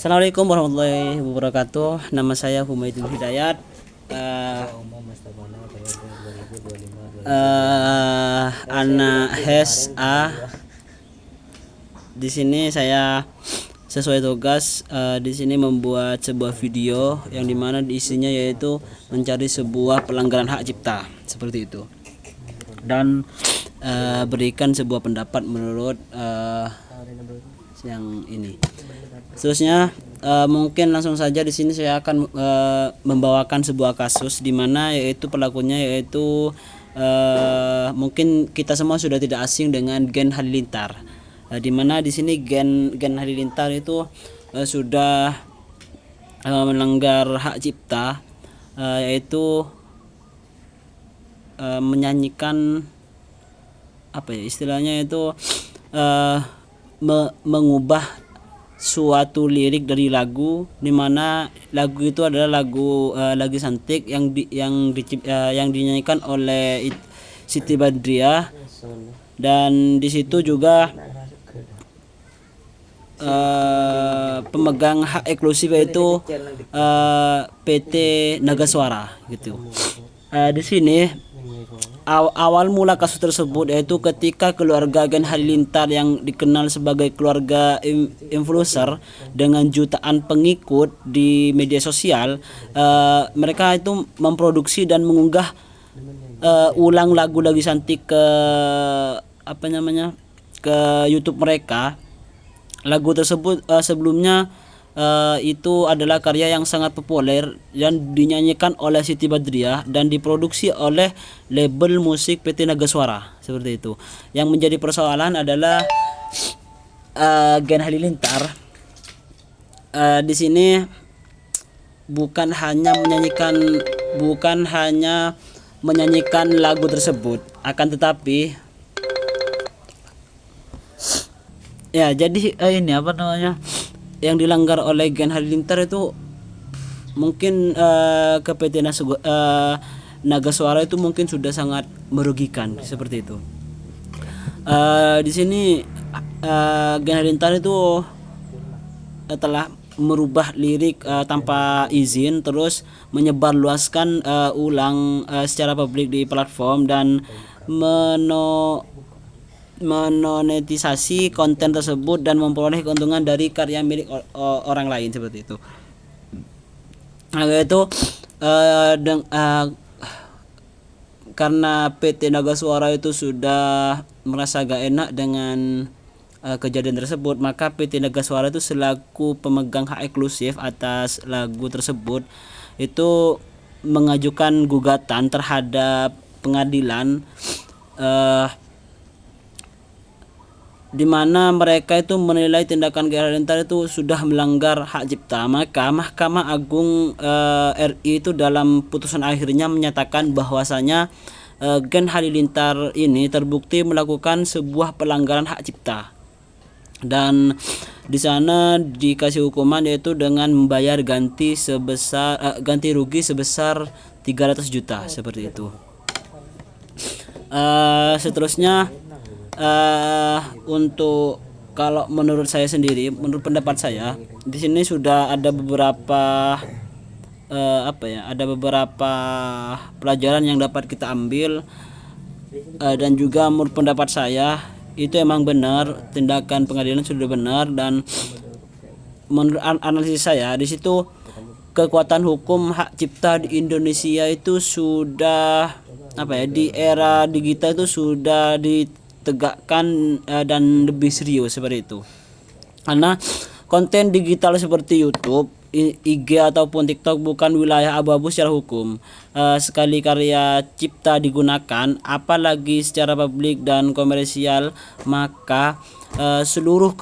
Assalamualaikum warahmatullahi wabarakatuh. Nama saya Humaidul Hidayat. Anak HES A. Di sini saya sesuai tugas di sini membuat sebuah video yang dimana isinya yaitu mencari sebuah pelanggaran hak cipta seperti itu, dan berikan sebuah pendapat menurut yang ini. Seterusnya mungkin langsung saja di sini saya akan membawakan sebuah kasus di mana yaitu pelakunya yaitu mungkin kita semua sudah tidak asing dengan Gen Halilintar, di mana di sini Gen Halilintar itu sudah melanggar hak cipta, yaitu menyanyikan apa ya istilahnya itu mengubah suatu lirik dari lagu, dimana lagu itu adalah lagu Santik yang dinyanyikan oleh Siti Badriah, dan di situ juga pemegang hak eksklusif yaitu PT Naga Suara gitu. Di sini awal mula kasus tersebut yaitu ketika keluarga Gen Halilintar yang dikenal sebagai keluarga influencer dengan jutaan pengikut di media sosial, mereka itu memproduksi dan mengunggah ulang lagu Santik ke ke YouTube mereka. Lagu tersebut sebelumnya itu adalah karya yang sangat populer dan dinyanyikan oleh Siti Badriah dan diproduksi oleh label musik PT Naga Suara seperti itu. Yang menjadi persoalan adalah Gen Halilintar di sini bukan hanya menyanyikan lagu tersebut, akan tetapi ya jadi ini yang dilanggar oleh Gen Halilintar itu mungkin ke PT Naga Suara itu mungkin sudah sangat merugikan seperti itu. Di sini Gen Halilintar itu telah merubah lirik tanpa izin, terus menyebarluaskan ulang secara publik di platform dan monetisasi konten tersebut dan memperoleh keuntungan dari karya milik orang lain seperti itu. Itu karena PT Naga Suara itu sudah merasa gak enak dengan kejadian tersebut, maka PT Naga Suara itu selaku pemegang hak eksklusif atas lagu tersebut itu mengajukan gugatan terhadap pengadilan, di mana mereka itu menilai tindakan Gen Halilintar itu sudah melanggar hak cipta. Maka Mahkamah Agung RI itu dalam putusan akhirnya menyatakan bahwasanya Gen Halilintar ini terbukti melakukan sebuah pelanggaran hak cipta, dan di sana dikasih hukuman yaitu dengan membayar ganti rugi sebesar 300 juta seperti itu. Seterusnya untuk kalau menurut saya sendiri, menurut pendapat saya, di sini sudah ada beberapa pelajaran yang dapat kita ambil, dan juga menurut pendapat saya itu emang benar, tindakan pengadilan sudah benar, dan menurut analisis saya di situ kekuatan hukum hak cipta di Indonesia itu sudah di era digital itu sudah ditegakkan dan lebih serius seperti itu. Karena konten digital seperti YouTube, IG ataupun TikTok bukan wilayah abu-abu secara hukum. Sekali karya cipta digunakan, apalagi secara publik dan komersial, maka seluruh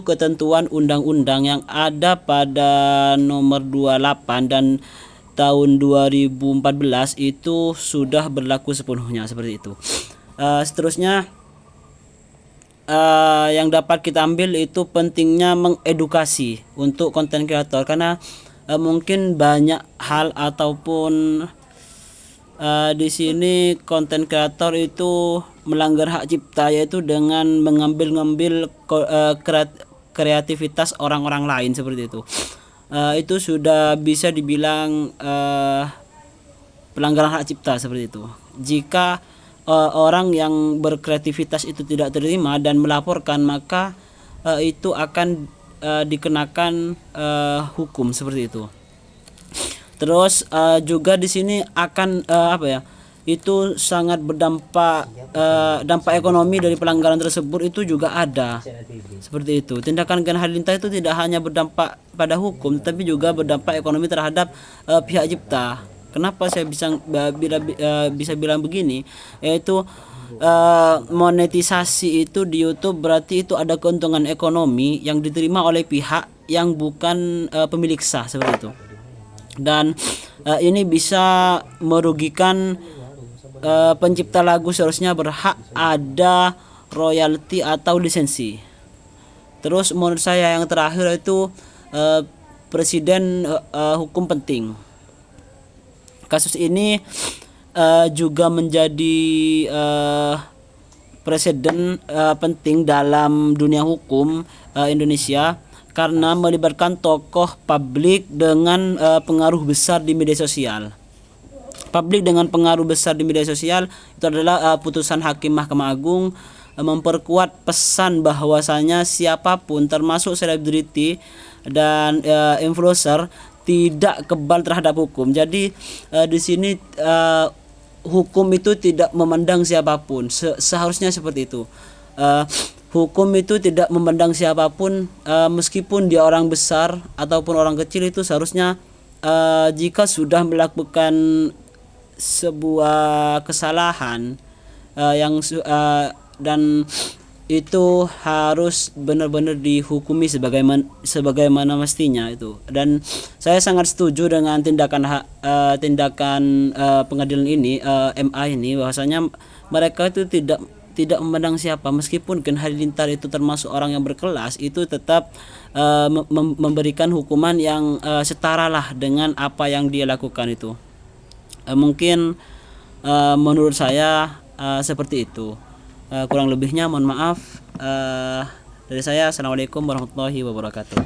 ketentuan undang-undang yang ada pada nomor 28 dan tahun 2014 itu sudah berlaku sepenuhnya seperti itu. Seterusnya yang dapat kita ambil itu pentingnya mengedukasi untuk konten kreator, karena mungkin banyak hal ataupun di sini konten kreator itu melanggar hak cipta, yaitu dengan mengambil kreativitas orang-orang lain seperti itu. Itu sudah bisa dibilang pelanggaran hak cipta seperti itu. Jika orang yang berkreativitas itu tidak terima dan melaporkan, maka itu akan dikenakan hukum seperti itu. Terus juga di sini akan itu sangat berdampak, dampak ekonomi dari pelanggaran tersebut itu juga ada seperti itu. Tindakan Gen Halilintar itu tidak hanya berdampak pada hukum, tapi juga berdampak ekonomi terhadap pihak cipta. Kenapa saya bisa bilang begini? Yaitu monetisasi itu di YouTube berarti itu ada keuntungan ekonomi yang diterima oleh pihak yang bukan pemilik sah seperti itu. Dan ini bisa merugikan pencipta lagu, seharusnya berhak ada royalti atau lisensi. Terus menurut saya yang terakhir itu presiden hukum penting. Kasus ini juga menjadi presiden penting dalam dunia hukum Indonesia karena melibatkan tokoh publik dengan pengaruh besar di media sosial. Publik dengan pengaruh besar di media sosial itu adalah putusan Hakim Mahkamah Agung memperkuat pesan bahwasanya siapapun termasuk selebriti dan influencer tidak kebal terhadap hukum. Jadi di sini hukum itu tidak memandang siapapun. Seharusnya seperti itu. Hukum itu tidak memandang siapapun, meskipun dia orang besar ataupun orang kecil, itu seharusnya jika sudah melakukan sebuah kesalahan dan itu harus benar-benar dihukumi sebagaimana mestinya itu. Dan saya sangat setuju dengan tindakan pengadilan ini, MA ini, bahwasanya mereka itu tidak memandang siapa, meskipun Gen Halilintar itu termasuk orang yang berkelas, itu tetap memberikan hukuman yang setara lah dengan apa yang dia lakukan itu. Mungkin menurut saya seperti itu. Kurang lebihnya mohon maaf. Dari saya, assalamualaikum warahmatullahi wabarakatuh.